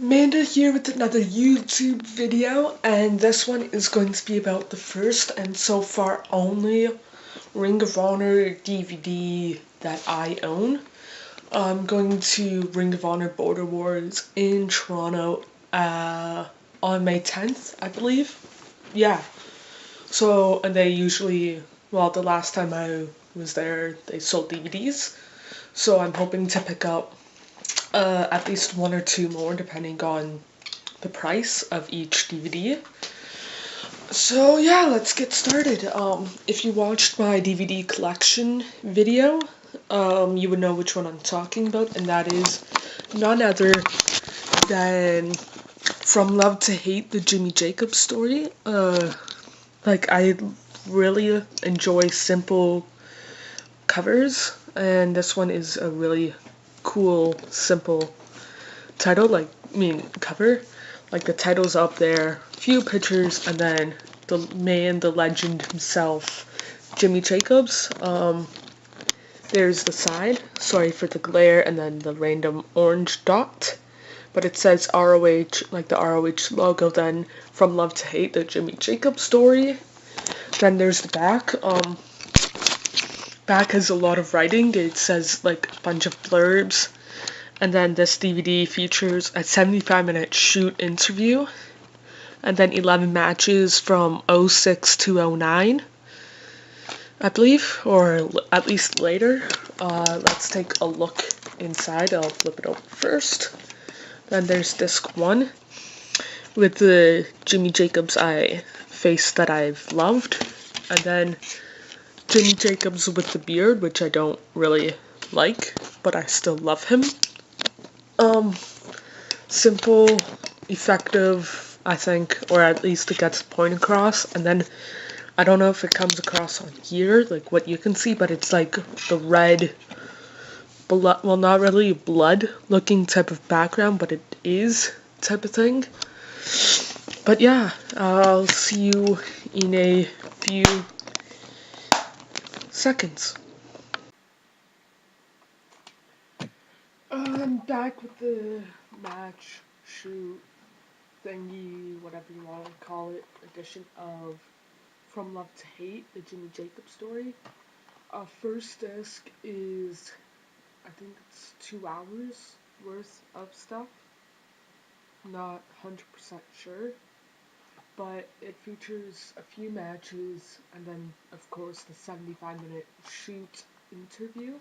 Amanda here with another YouTube video, and this one is going to be about the first and so far only Ring of Honor DVD that I own. I'm going to Ring of Honor Border Wars in Toronto on May 10th, I believe. Yeah. So, and they usually, well, the last time I was there, they sold DVDs. So I'm hoping to pick up at least one or two more depending on the price of each DVD. So yeah, let's get started. If you watched my DVD collection video, you would know which one I'm talking about, and that is none other than From Love to Hate, the Jimmy Jacobs story. I really enjoy simple covers, and this one is a really cool, simple title, cover. Like the title's up there, few pictures, and then the man, the legend himself, Jimmy Jacobs. There's the side, sorry for the glare, and then the random orange dot. But it says ROH, like the ROH logo, then From Love to Hate, the Jimmy Jacobs story. Then there's the back. Back has a lot of writing. It says like a bunch of blurbs. And then this DVD features a 75-minute shoot interview, and then 11 matches from 06 to 09, I believe, or at least later. Let's take a look inside. I'll flip it over first. Then there's disc 1 with the Jimmy Jacobs face that I've loved, and then Jimmy Jacobs with the beard, which I don't really like, but I still love him. Simple, effective, I think, or at least it gets the point across. And then I don't know if it comes across on here, like what you can see, but it's like the red blood, well, not really blood looking type of background, but it is type of thing. But yeah, I'll see you in a few seconds. I'm back with the match, shoot, thingy, whatever you want to call it, edition of From Love to Hate, the Jimmy Jacobs story. First disc is, I think it's 2 hours worth of stuff. Not 100% sure. But it features a few matches and then, of course, the 75-minute shoot interview.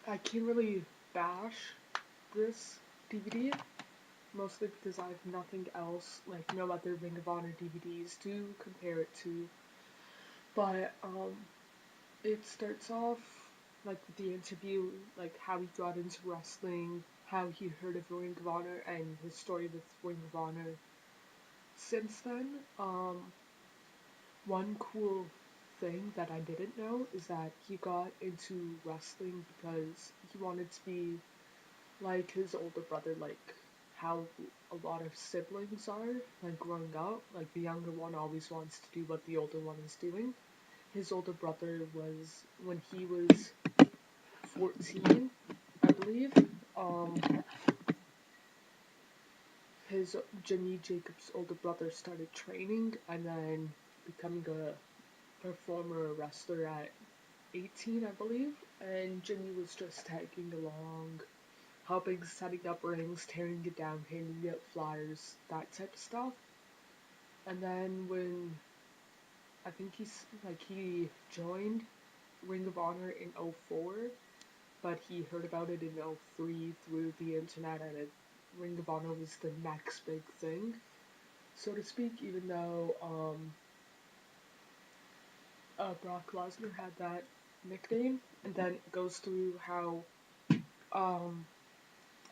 I can't really bash this DVD, mostly because I have nothing else, like no other Ring of Honor DVDs to compare it to. But it starts off like with the interview, like how he got into wrestling, how he heard of Ring of Honor, and his story with Ring of Honor since then. One cool thing that I didn't know is that he got into wrestling because he wanted to be like his older brother, like how a lot of siblings are, like growing up. Like the younger one always wants to do what the older one is doing. His older brother was, when he was 14, I believe, his Jimmy Jacobs' older brother started training and then becoming a performer, a wrestler at 18, I believe, and Jimmy was just tagging along, helping setting up rings, tearing it down, handing out flyers, that type of stuff. And then when I think he joined Ring of Honor in 04, but he heard about it in 03 through the internet, and Ring of Honor was the next big thing, so to speak, even though Brock Lesnar had that nickname, and then it goes through how um,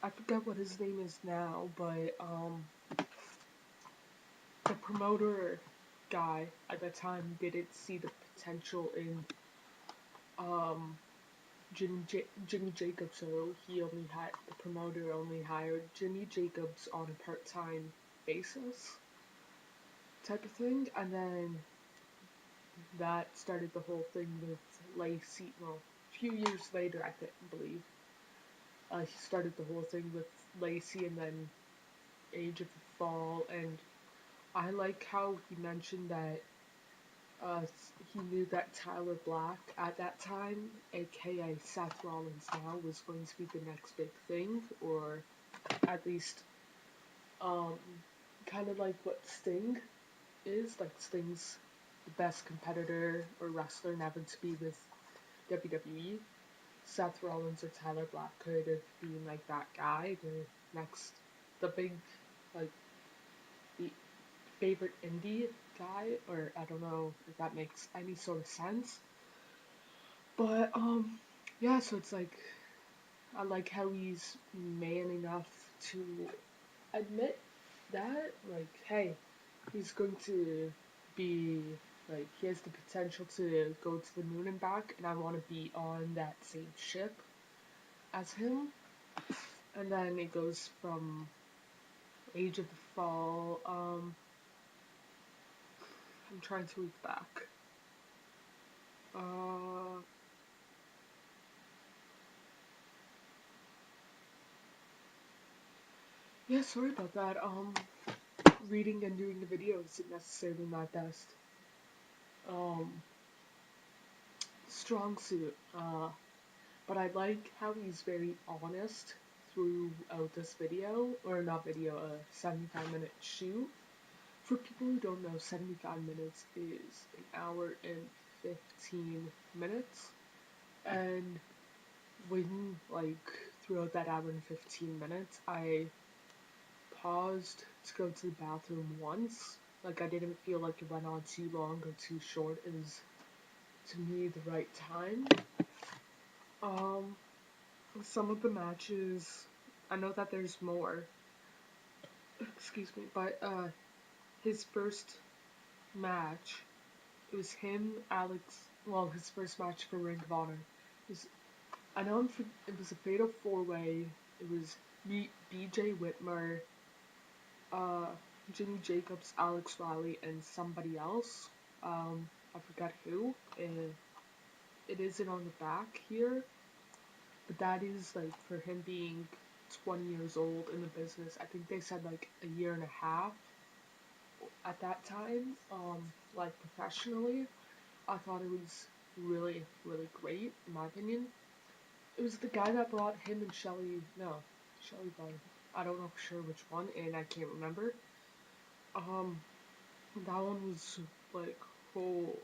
I forget what his name is now, but the promoter guy at the time didn't see the potential in um, Jimmy Jacobs, so the promoter only hired Jimmy Jacobs on a part-time basis type of thing, and then that started the whole thing with Lacey, well, a few years later, believe. He started the whole thing with Lacey and then Age of the Fall, and I like how he mentioned that he knew that Tyler Black at that time, aka Seth Rollins now, was going to be the next big thing, or at least um, kind of like what Sting is. Like Sting's the best competitor or wrestler never to be with WWE. Seth Rollins or Tyler Black could have been like that guy, the big, like the favorite indie guy, or I don't know if that makes any sort of sense. But yeah, so it's like I like how he's man enough to admit that, like, hey, he's going to be like he has the potential to go to the moon and back, and I want to be on that same ship as him. And then it goes from Age of the Fall. I'm trying to look back. Uh, yeah, sorry about that. Reading and doing the video isn't necessarily my best um strong suit. But I like how he's very honest throughout this video, or not video, a 75-minute shoot. For people who don't know, 75 minutes is an hour and 15 minutes. And when, like, throughout that hour and 15 minutes, I paused to go to the bathroom once. Like, I didn't feel like it went on too long or too short. It was, to me, the right time. Um, some of the matches, I know that there's more, excuse me, but, his first match, it was him, his first match for Ring of Honor. I know it was a fatal 4-way. It was BJ Whitmer, uh, Jimmy Jacobs, Alex Riley, and somebody else. I forgot who. It isn't on the back here, but that is like for him being 20 years old in the business. I think they said like a year and a half at that time. Like professionally, I thought it was really, really great in my opinion. It was the guy that brought him and Shelly Bunn. I don't know for sure which one, and I can't remember. Um, that one was like whole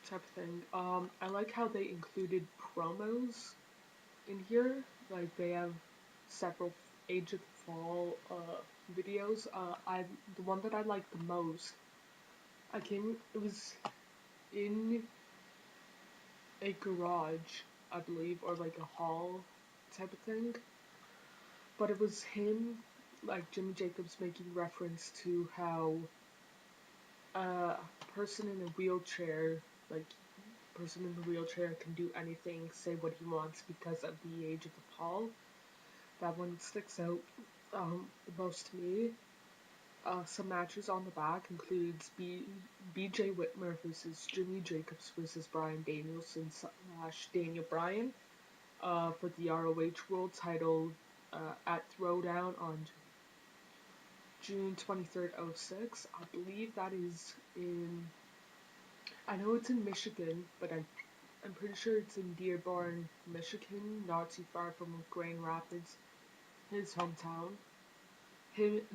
type of thing. I like how they included promos in here. Like they have several Age of Fall videos. The one that I liked the most. It was in a garage, I believe, or like a hall type of thing. But it was him, like Jimmy Jacobs, making reference to how a person in a wheelchair, like person in the wheelchair can do anything, say what he wants because of the age of the Paul. That one sticks out the most to me. Some matches on the back includes BJ Whitmer versus Jimmy Jacobs versus Bryan Danielson / Daniel Bryan for the ROH World title at Throwdown on June 23rd, 06. I believe that is in, I know it's in Michigan, but I'm pretty sure it's in Dearborn, Michigan, not too far from Grand Rapids, his hometown.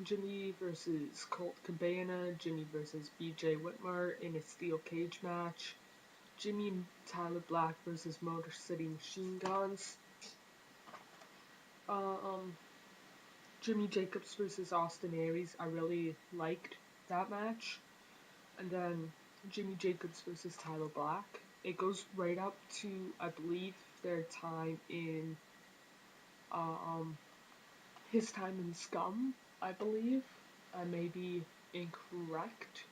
Jimmy versus Colt Cabana, Jimmy versus BJ Whitmer in a steel cage match, Jimmy and Tyler Black versus Motor City Machine Guns, um, Jimmy Jacobs versus Austin Aries. I really liked that match. And then Jimmy Jacobs versus Tyler Black. It goes right up to, I believe, their time in, um, his time in Scum, I believe. I may be incorrect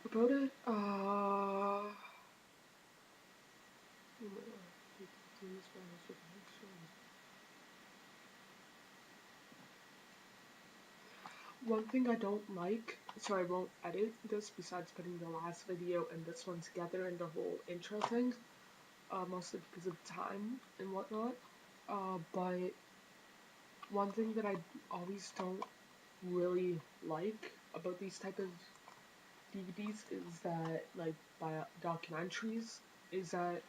about it. One thing I don't like, so I won't edit this besides putting the last video and this one together and the whole intro thing. mostly because of time and whatnot. But one thing that I always don't really like about these type of DVDs is that, like, documentaries, is that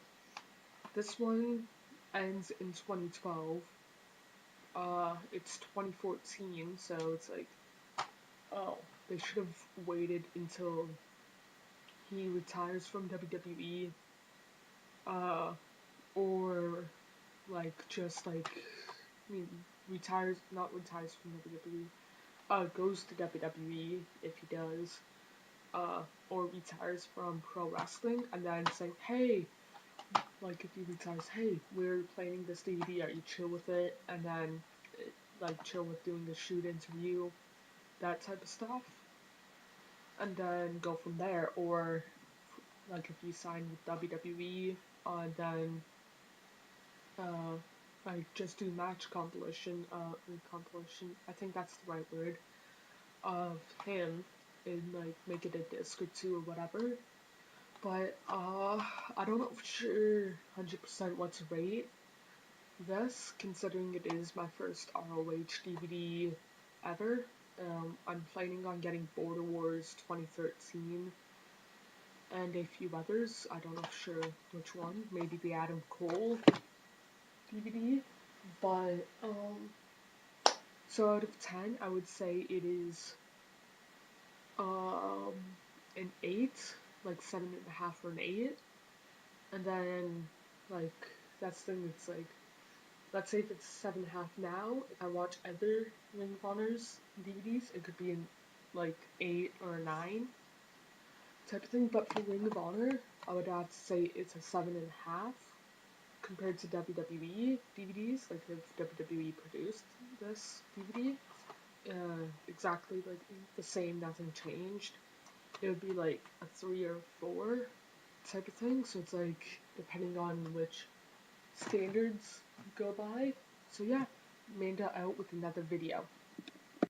this one ends in 2012. It's 2014, so it's like, oh, they should have waited until he retires from WWE, uh, or like just like, I mean, not retires from WWE, goes to WWE if he does, or retires from pro wrestling, and then say, hey, like if he retires, hey, we're planning this DVD, are you chill with it? And then, like, chill with doing the shoot interview, that type of stuff, and then go from there. Or like if you sign with WWE, then uh, like just do match compilation. I think that's the right word, of him, and like make it a disc or two or whatever. But I don't know for sure 100% what to rate this, considering it is my first ROH DVD ever. I'm planning on getting Border Wars 2013 and a few others. I don't know for sure which one. Maybe the Adam Cole DVD. But so out of 10, I would say it is um an 8, like 7.5 or an 8. And then, like, that's the thing. It's like, let's say if it's 7.5 now, if I watch other Ring of Honor's DVDs, it could be in like 8 or a 9 type of thing. But for Ring of Honor, I would have to say it's a 7.5 compared to WWE DVDs. Like if WWE produced this DVD, exactly like the same, nothing changed, it would be like a 3 or 4 type of thing. So it's like depending on which standards you go by. So yeah, Manda out with another video.